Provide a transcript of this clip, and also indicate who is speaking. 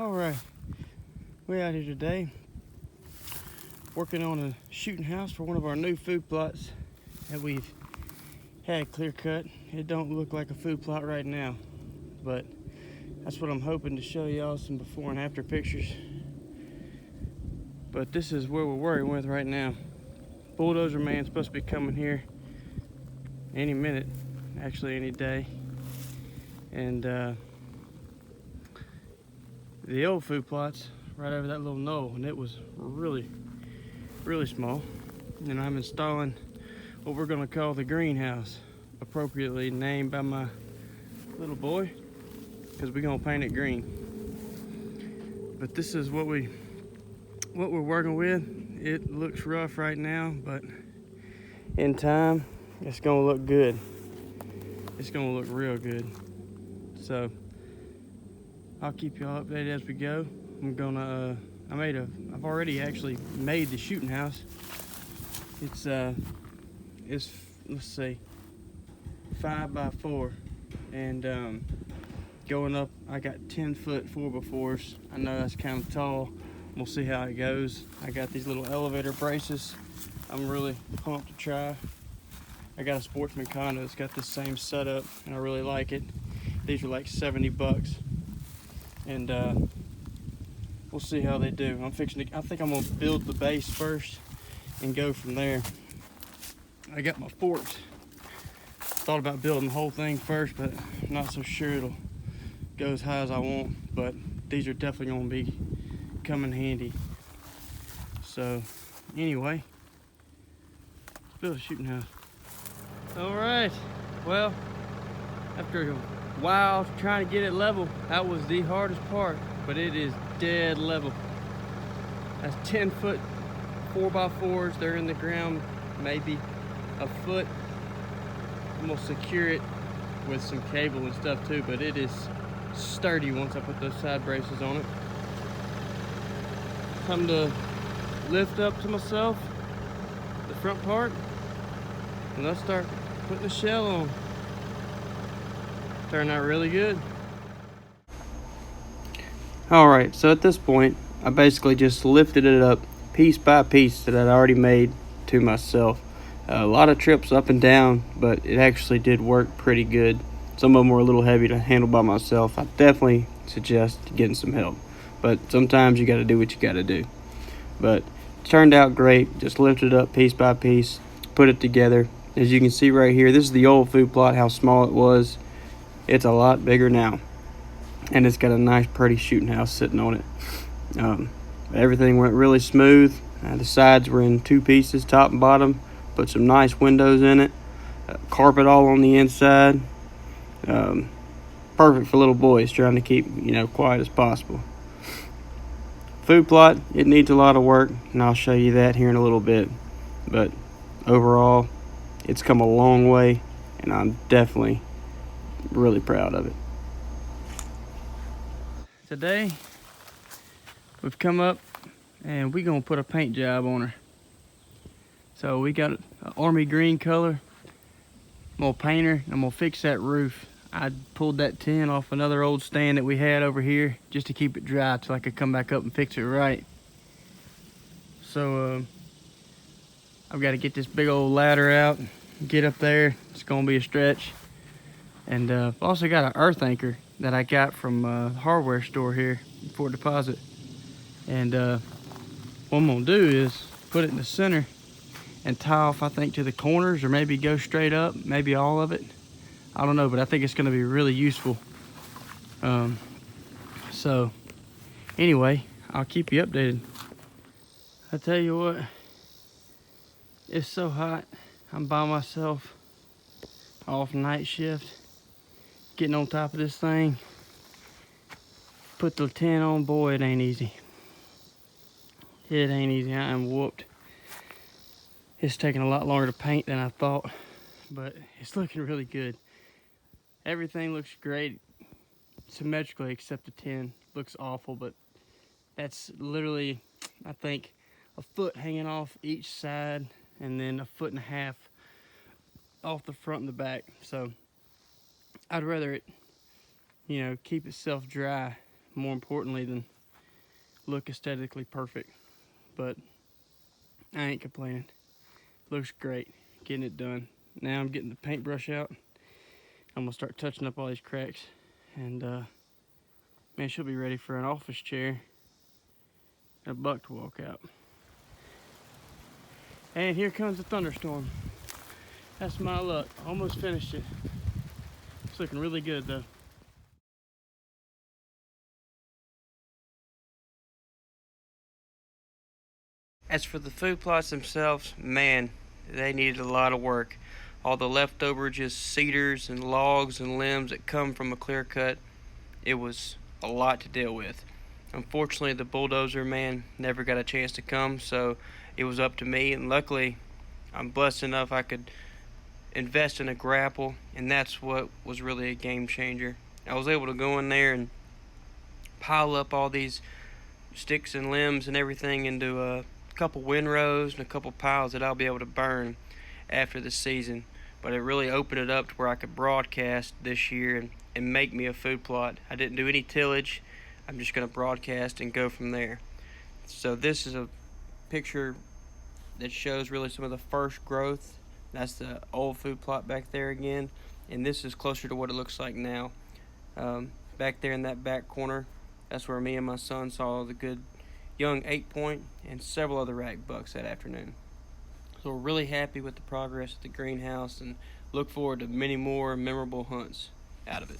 Speaker 1: Alright, we're out here today working on a shooting house for one of our new food plots that we've had clear cut. It don't look like a food plot right now, but that's what I'm hoping to show y'all, some before and after pictures. But this is where we're working with right now. Bulldozer man's supposed to be coming here any minute, actually any day. And the old food plot's right over that little knoll, and it was really small. And I'm installing what we're gonna call the greenhouse, appropriately named by my little boy, because we're gonna paint it green. But this is what we're working with. It looks rough right now, but in time it's gonna look good. It's gonna look real good. So I'll keep y'all updated as we go. I'm gonna I've already actually made the shooting house. It's let's see, 5x4, and going up I got 10-foot 4x4s. I know that's kind of tall. We'll see how it goes. I got these little elevator braces. I'm really pumped to try. I got a Sportsman condo that's got the same setup, and I really like it. These are like 70 bucks, and we'll see how they do. I think I'm gonna build the base first and go from there. I got my forks. Thought about building the whole thing first, but I'm not so sure it'll go as high as I want. But these are definitely gonna be coming handy. So anyway, let's build a shooting house. All right, well, after a while trying to get it level, that was the hardest part, but it is dead level. That's 10-foot 4x4s. They're in the ground maybe a foot. I'm gonna secure it with some cable and stuff too, but it is sturdy once I put those side braces on it. Time to lift up to myself the front part, and let's start putting the shell on. Turned out really good. Alright, so at this point I basically just lifted it up piece by piece that I'd already made to myself. A lot of trips up and down, but it actually did work pretty good. Some of them were a little heavy to handle by myself. I definitely suggest getting some help, but sometimes you got to do what you got to do. But it turned out great. Just lifted it up piece by piece, put it together. As you can see right here, this is the old food plot, how small it was. It's a lot bigger now, and it's got a nice pretty shooting house sitting on it. Everything went really smooth. The sides were in 2 pieces, top and bottom. Put some nice windows in it. Carpet all on the inside. Perfect for little boys trying to keep, quiet as possible. Food plot, it needs a lot of work, and I'll show you that here in a little bit. But overall, it's come a long way, and I'm definitely really proud of it. Today, we've come up and we're gonna put a paint job on her. So we got an army green color. I'm gonna paint her, and I'm gonna fix that roof. I pulled that tin off another old stand that we had over here just to keep it dry till I could come back up and fix it right. So I've got to get this big old ladder out and get up there. It's gonna be a stretch. And I've also got an earth anchor that I got from the hardware store here in Fort Deposit. And what I'm gonna do is put it in the center and tie off, I think, to the corners, or maybe go straight up, maybe all of it. I don't know, but I think it's gonna be really useful. So anyway, I'll keep you updated. I tell you what, it's so hot. I'm by myself, off night shift, getting on top of this thing. Put the tin on, boy, it ain't easy. It ain't easy. I am whooped. It's taking a lot longer to paint than I thought, but it's looking really good. Everything looks great symmetrically except the tin. Looks awful, but that's literally, I think, a foot hanging off each side, and then 1.5 feet off the front and the back. So I'd rather it, keep itself dry more importantly than look aesthetically perfect. But I ain't complaining. Looks great, getting it done. Now I'm getting the paintbrush out. I'm gonna start touching up all these cracks, and man, she'll be ready for an office chair and a buck to walk out. And here comes the thunderstorm. That's my luck. Almost finished it. It's looking really good though. As for the food plots themselves, man, they needed a lot of work. All the leftover just cedars and logs and limbs that come from a clear cut, it was a lot to deal with. Unfortunately, the bulldozer man never got a chance to come, so it was up to me, and luckily I'm blessed enough I could invest in a grapple, and that's what was really a game changer. I was able to go in there and pile up all these sticks and limbs and everything into a couple windrows and a couple piles that I'll be able to burn after the season. But it really opened it up to where I could broadcast this year and make me a food plot. I didn't do any tillage. I'm just going to broadcast and go from there. So this is a picture that shows really some of the first growth. That's the old food plot back there again. And this is closer to what it looks like now. Back there in that back corner, that's where me and my son saw the good young 8-point and several other rack bucks that afternoon. So we're really happy with the progress at the greenhouse and look forward to many more memorable hunts out of it.